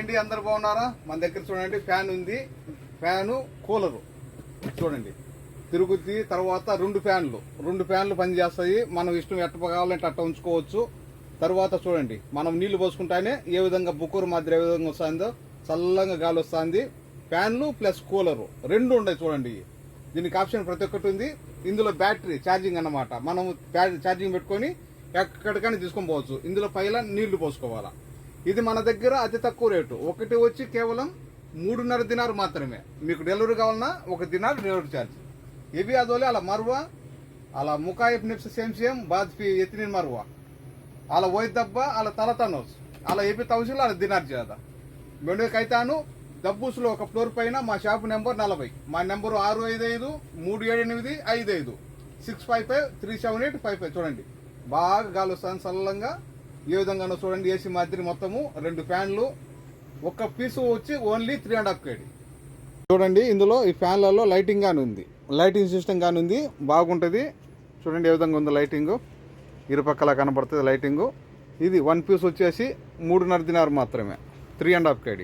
అండి, అందరు బాగున్నారా? మన దగ్గర చూడండి ఫ్యాన్ ఉంది, ఫ్యాను కూలరు చూడండి తిరుగుద్ది. తర్వాత రెండు ఫ్యాన్లు పనిచేస్తాయి. మనం ఇష్టం ఎట్ట కావాలంటే అట్ట ఉంచుకోవచ్చు. తర్వాత చూడండి మనం నీళ్లు పోసుకుంటానే ఏ విధంగా బుక్కూరు మాదిరి ఏ విధంగా వస్తుందో చల్లగా గాలి వస్తుంది. ఫ్యాన్లు ప్లస్ కూలరు రెండు ఉన్నాయి చూడండి. దీనికి ఆప్షన్ ప్రతి ఒక్కటి ఉంది. ఇందులో బ్యాటరీ ఛార్జింగ్ అన్నమాట. మనం ఛార్జింగ్ పెట్టుకొని ఎక్కడికైనా తీసుకొని పోవచ్చు. ఇందులో పైన నీళ్లు పోసుకోవాలా. ఇది మన దగ్గర అతి తక్కువ రేటు. ఒకటి వచ్చి కేవలం 3.5 దినారు మాత్రమే. మీకు డెలివరీ కావాలన్నా 1 దినారు డెలివరీ ఛార్జ్. ఇవి అదోలే అలా మరువా అలా ముకాయపు నిప్స్ సేమ్ బాద్ఫీ ఎత్తిన మరువా అలా ఓయి దబ్బ అలా తలతనోస్ అలా ఏపీ తౌసిలో అలా దినారు చేదా మెండుకైతాను దబ్బూసులో ఒక ఫ్లోర్ పైన మా షాప్ నెంబర్ 40. మా నెంబరు 655-378-55 655-378-55. చూడండి బాగా గాలి వస్తుంది చల్లంగా. ఏ విధంగానో చూడండి. ఏసీ మాదిరి మొత్తము 2 ఫ్యాన్లు. ఒక్క పీసు వచ్చి ఓన్లీ 3.5 kg. చూడండి ఇందులో ఈ ఫ్యాన్లలో లైటింగ్ గాని ఉంది, లైటింగ్ సిస్టమ్ గాని ఉంది. బాగుంటుంది చూడండి ఏ విధంగా ఉంది లైటింగ్. ఇరుపక్కల కనబడుతుంది లైటింగు. ఇది 1 పీస్ వచ్చేసి 3.5 దినారు మాత్రమే, 3.5 kg.